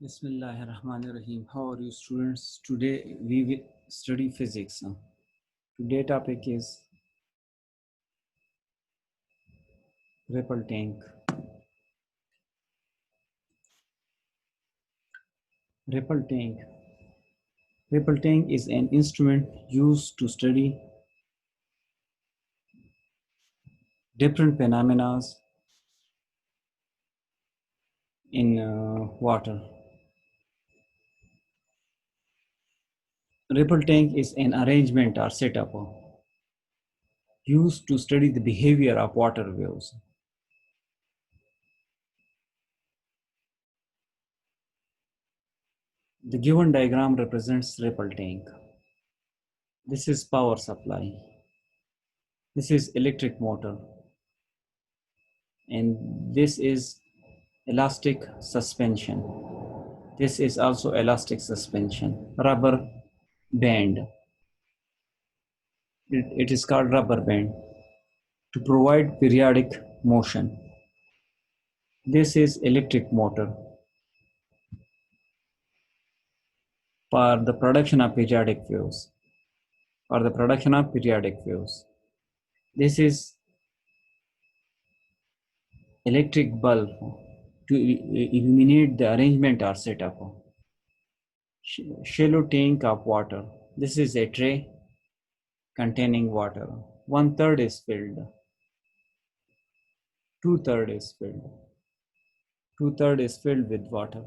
Bismillahirrahmanirrahim. How are you, students? Today we will study physics. Today topic is ripple tank. Ripple tank. Ripple tank is an instrument used to study different phenomena in water. Ripple tank is an arrangement or setup used to study the behavior of water waves. The given diagram represents ripple tank. This is power supply. This is electric motor. And this is elastic suspension. This is also elastic suspension. Rubber band. It is called rubber band to provide periodic motion. This is electric motor for the production of periodic waves. For the production of periodic waves. This is electric bulb to illuminate the arrangement or setup. Shallow tank of water. This is a tray containing water. 1/3 is filled. 2/3 is filled. 2/3 is filled with water.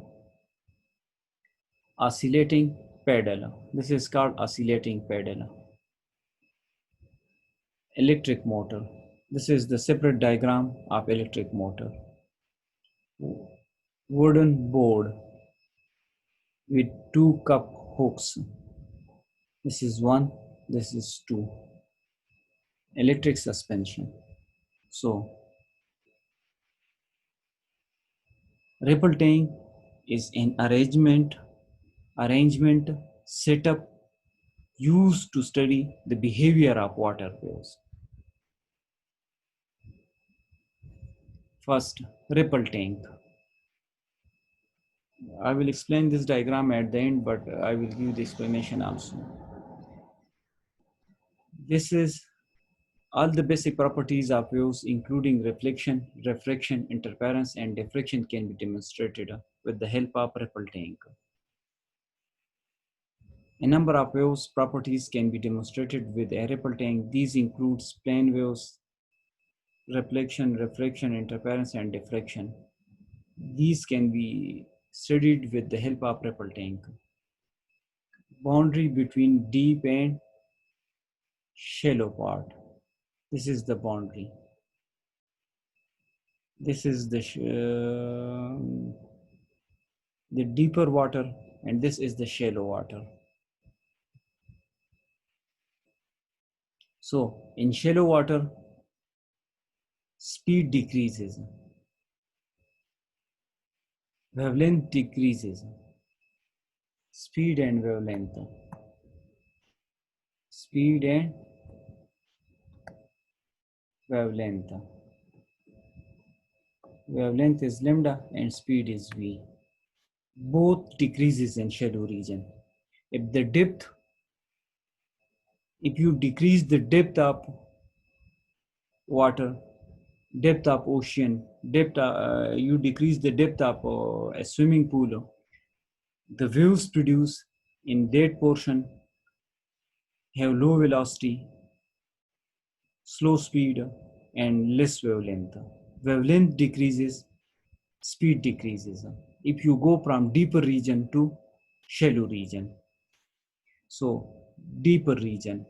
Oscillating pedal. This is called oscillating pedal. Electric motor. This is the separate diagram of electric motor. Wooden board with 2 cup hooks. This is 1, this is 2. Electric suspension. So, ripple tank is an arrangement setup used to study the behavior of water waves. First, ripple tank. I will explain this diagram at the end, but I will give the explanation also. This is all the basic properties of waves, including reflection, refraction, interference, and diffraction can be demonstrated with the help of ripple tank. A number of waves properties can be demonstrated with a ripple tank. These include plane waves, reflection, refraction, interference, and diffraction. These can be studied with the help of ripple tank. Boundary between deep and shallow part. This is the boundary. This is the deeper water, and this is the shallow water. So in shallow water, speed decreases, wavelength decreases, speed and wavelength, speed and wavelength. Wavelength is lambda and speed is v. Both decreases in shallow region. If you decrease the depth of water, depth of ocean, you decrease the depth of a swimming pool, the waves produced in that portion have low velocity, slow speed, and less wavelength. Wavelength decreases, speed decreases. If you go from deeper region to shallow region. So deeper region.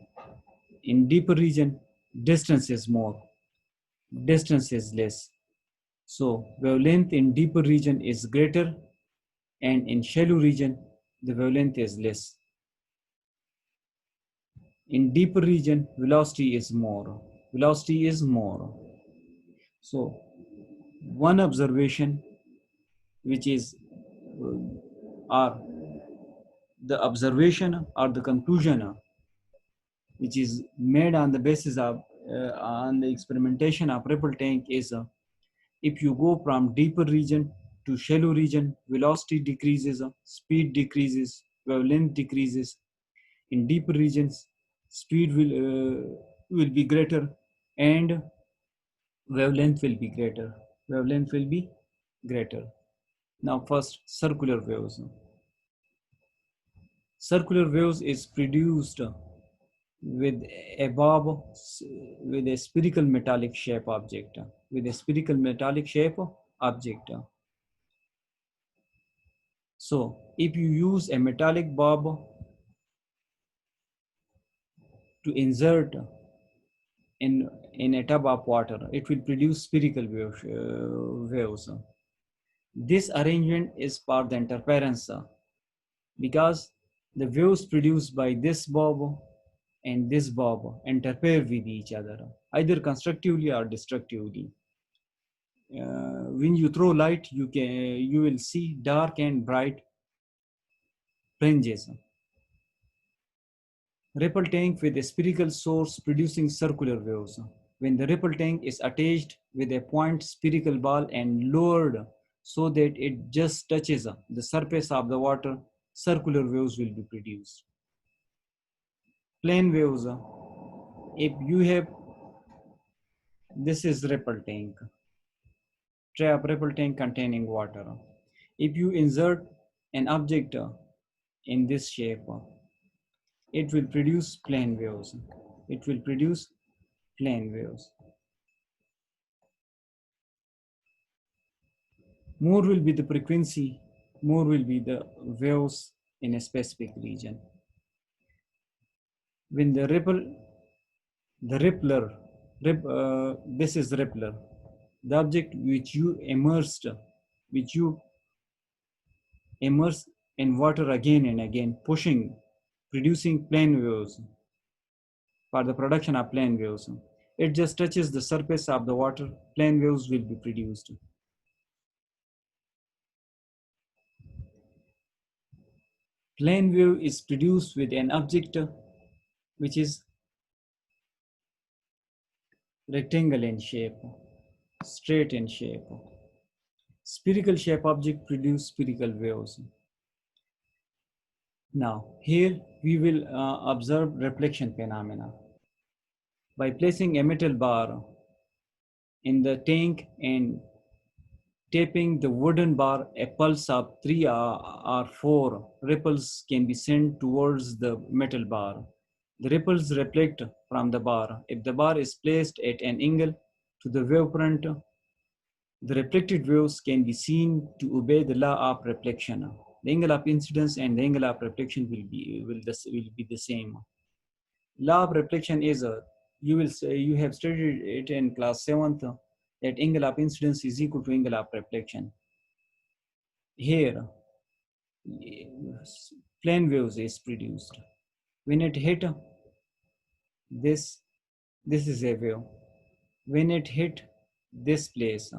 In deeper region, distance is more, distance is less. So wavelength in deeper region is greater, and in shallow region, the wavelength is less. In deeper region, velocity is more. Velocity is more. So one observation, which is or the observation or the conclusion which is made on the basis of on the experimentation of ripple tank is if you go from deeper region to shallow region, velocity decreases, speed decreases, wavelength decreases. In deeper regions, speed will be greater and wavelength will be greater. Wavelength will be greater. Now first, circular waves. Circular waves is produced with a bob with a spherical metallic shape object. With a spherical metallic shape object. So if you use a metallic bob to insert in a tub of water, it will produce spherical waves. This arrangement is for the interference because the waves produced by this bob and this bob interfere with each other, either constructively or destructively. When you throw light, you will see dark and bright fringes. Ripple tank with a spherical source producing circular waves. When the ripple tank is attached with a point spherical ball and lowered so that it just touches the surface of the water, circular waves will be produced. Plane waves, if you have, this is ripple tank, tray of ripple tank containing water. If you insert an object in this shape, it will produce plane waves. It will produce plane waves. More will be the frequency, more will be the waves in a specific region. When the rippler, this is rippler, the object which you immerse in water again and again, producing plane waves for the production of plane waves. It just touches the surface of the water, plane waves will be produced. Plane wave is produced with an object which is rectangle in shape, straight in shape. Spherical shape object produce spherical waves. Now, here we will observe reflection phenomena. By placing a metal bar in the tank and tapping the wooden bar, a pulse of 3 or 4 ripples can be sent towards the metal bar. The ripples reflect from the bar. If the bar is placed at an angle to the wavefront, the reflected waves can be seen to obey the law of reflection. The angle of incidence and the angle of reflection will be the same. Law of reflection is you have studied it in class 7th that angle of incidence is equal to angle of reflection. Here, plane waves is produced. When it hit this is a wave. When it hit this place,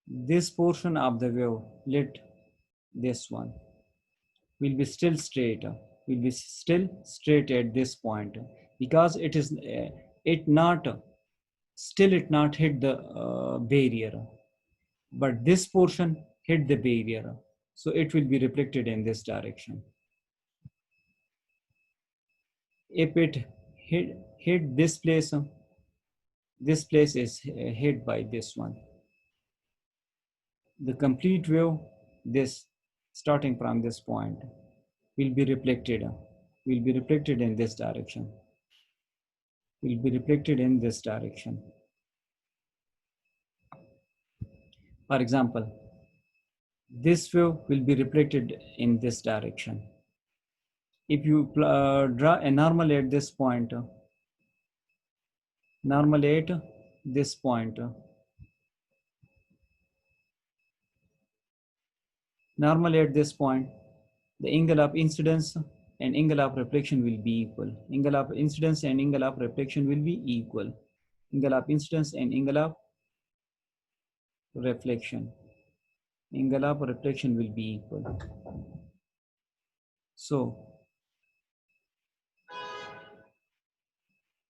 this portion of the wave, let this one, will be still straight, at this point because it is it not hit the barrier, but this portion hit the barrier, so it will be reflected in this direction. If it hit this place is hit by this one. The complete wave, this starting from this point, will be reflected in this direction. Will be reflected in this direction. For example, this wave will be reflected in this direction. If you draw a normal at this point, normal at this point, normal at this point, the angle of incidence and angle of reflection will be equal. Angle of incidence and angle of reflection will be equal. Angle of incidence and angle of reflection. Angle of reflection will be equal. So,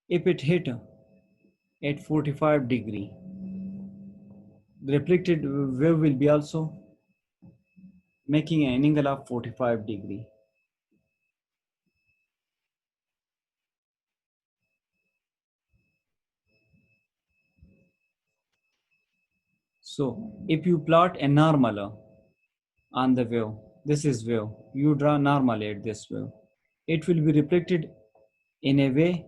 if it hit at 45 degree. The reflected wave will be also making an angle of 45 degree. So if you plot a normal on the wave, this is wave, you draw normal at this wave, it will be reflected in a way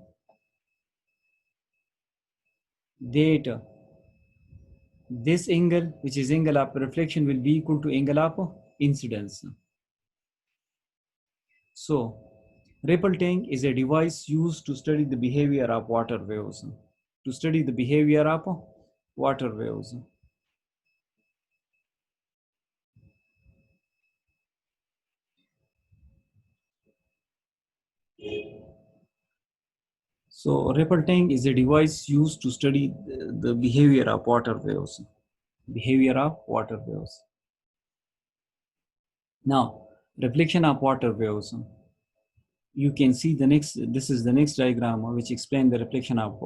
that this angle, which is angle of reflection, will be equal to angle of incidence. So ripple tank is a device used to study the behavior of water waves. To study the behavior of water waves. So ripple tank is a device used to study the behavior of water waves. Behavior of water waves. Now, reflection of water waves. You can see the next, this is the next diagram which explains the reflection of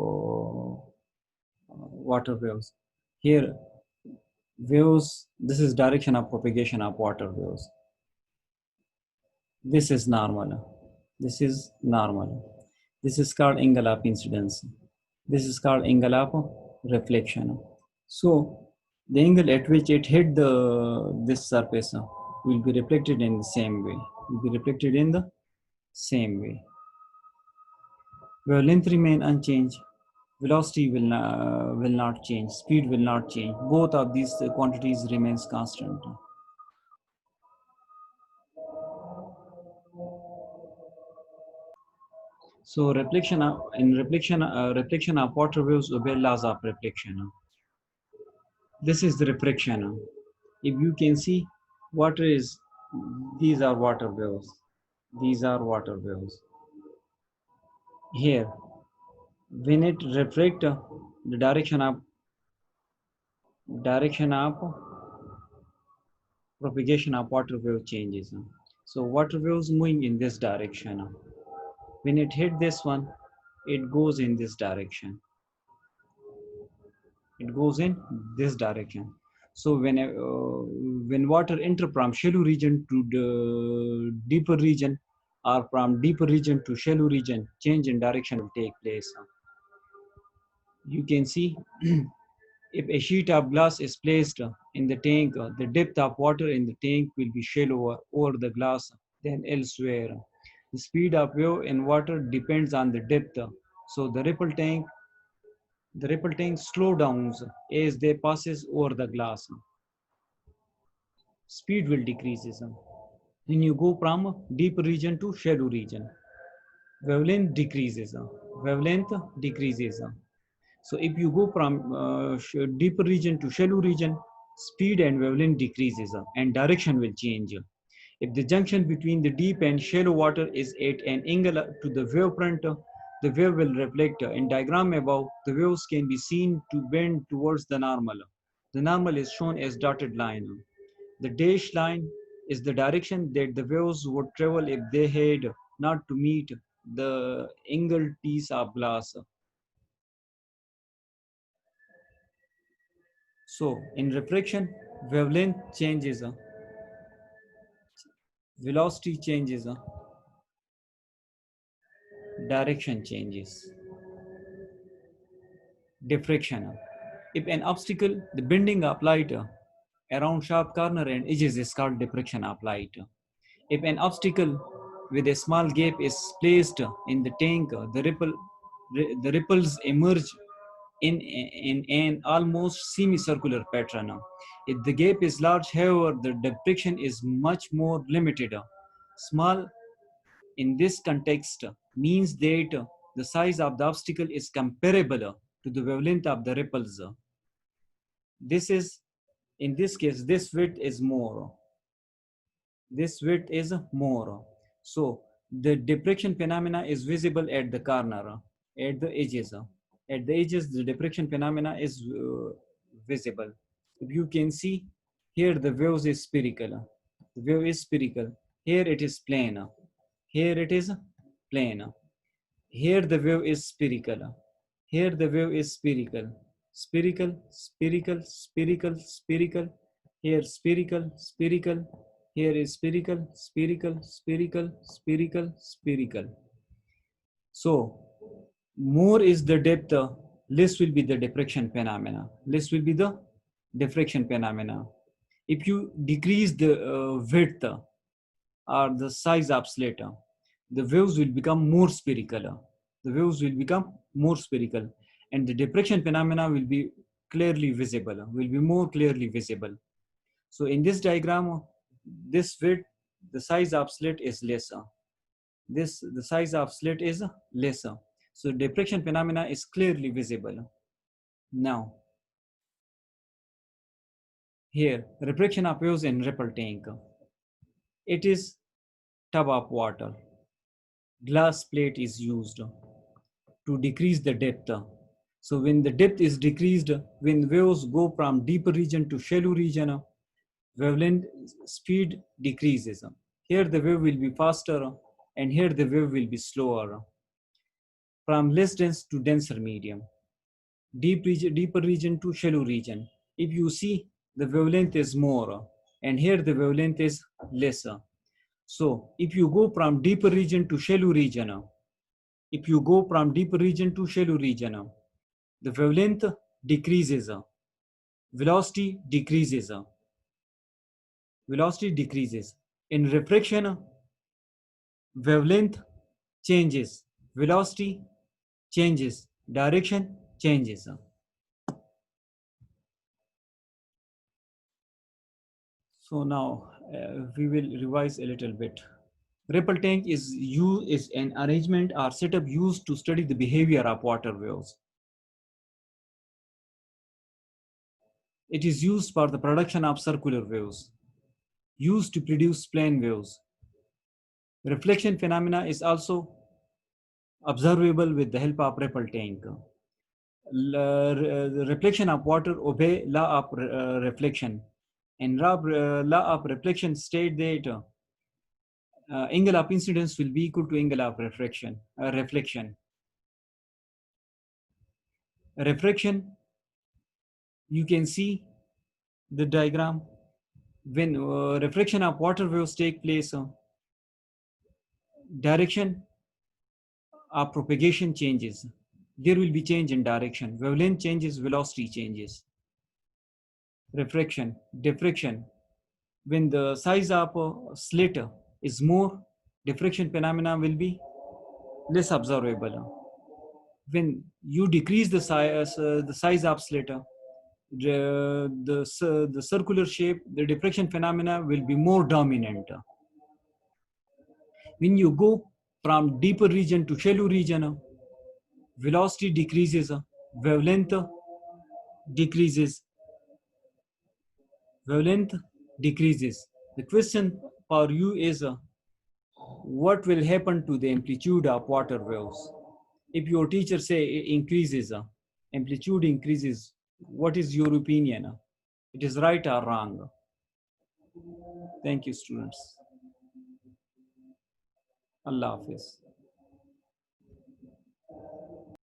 water waves. Here, waves, this is direction of propagation of water waves. This is normal. This is normal. This is called angle of incidence. This is called angle of reflection. So the angle at which it hit this surface will be reflected in the same way. Will be reflected in the same way. Wavelength remain unchanged. Velocity will not change. Speed will not change. Both of these quantities remains constant. So reflection of water waves obey laws of reflection. This is the reflection. If you can see, water is, these are water waves. These are water waves. Here, when it reflect, the direction of propagation of water wave changes. So water waves moving in this direction. When it hit this one, it goes in this direction. It goes in this direction. So when water enter from shallow region to the deeper region, or from deeper region to shallow region, change in direction will take place. You can see if a sheet of glass is placed in the tank, the depth of water in the tank will be shallower over the glass than elsewhere. The speed of wave in water depends on the depth. So the ripple tank slow down as they passes over the glass. Speed will decreases. When you go from deep region to shallow region, wavelength decreases. Wavelength decreases. So if you go from deeper region to shallow region, speed and wavelength decreases and direction will change. If the junction between the deep and shallow water is at an angle to the wavefront, the wave will reflect. In diagram above, the waves can be seen to bend towards the normal. The normal is shown as dotted line. The dashed line is the direction that the waves would travel if they had not to meet the angled piece of glass. So in refraction, wavelength changes, velocity changes, direction changes. Diffraction. If an obstacle, the bending of light around sharp corner and edges is called diffraction of light. If an obstacle with a small gap is placed in the tank, the ripples emerge in an almost semicircular pattern. If the gap is large, however, the diffraction is much more limited. Small in this context means that the size of the obstacle is comparable to the wavelength of the ripples. This is, in this case, this width is more. This width is more. So the diffraction phenomena is visible at the corner, at the edges. At the edges, the diffraction phenomena is visible. If you can see, here the wave is spherical. The wave is spherical. Here it is plane. Here it is plane. Here the wave is spherical. Here the wave is spherical. Spherical, spherical, spherical, spherical. Here spherical, spherical. Here is spherical, spherical, spherical, spherical, spherical. So more is the depth, less will be the diffraction phenomena. Less will be the diffraction phenomena. If you decrease the width or the size of slit, the waves will become more spherical. The waves will become more spherical, and the diffraction phenomena will be clearly visible, will be more clearly visible. So in this diagram, this width, the size of slit is lesser. The size of slit is lesser. So diffraction phenomena is clearly visible. Now, here, refraction of waves in ripple tank. It is tub of water. Glass plate is used to decrease the depth. So when the depth is decreased, when waves go from deeper region to shallow region, wavelength speed decreases. Here the wave will be faster, and here the wave will be slower. From less dense to denser medium, deeper region to shallow region. If you see, the wavelength is more, and here the wavelength is lesser. So if you go from deeper region to shallow region, if you go from deeper region to shallow region, the wavelength decreases, velocity decreases, velocity decreases. In refraction, wavelength changes, velocity changes, direction changes. So now we will revise a little bit. Ripple tank is an arrangement or setup used to study the behavior of water waves. It is used for the production of circular waves, used to produce plane waves. Reflection phenomena is also observable with the help of ripple tank. The reflection of water obey law of reflection. And law of reflection state that angle of incidence will be equal to angle of reflection. Refraction, you can see the diagram. When refraction of water waves take place, direction of propagation changes. There will be change in direction. Wavelength changes, velocity changes. Refraction, diffraction. When the size of a slit is more, diffraction phenomena will be less observable. When you decrease the size of slit, the circular shape, the diffraction phenomena will be more dominant. When you go from deeper region to shallow region, velocity decreases, wavelength decreases, wavelength decreases. The question for you is, what will happen to the amplitude of water waves? If your teacher say it increases, amplitude increases, what is your opinion? It is right or wrong? Thank you, students. Allah Hafiz.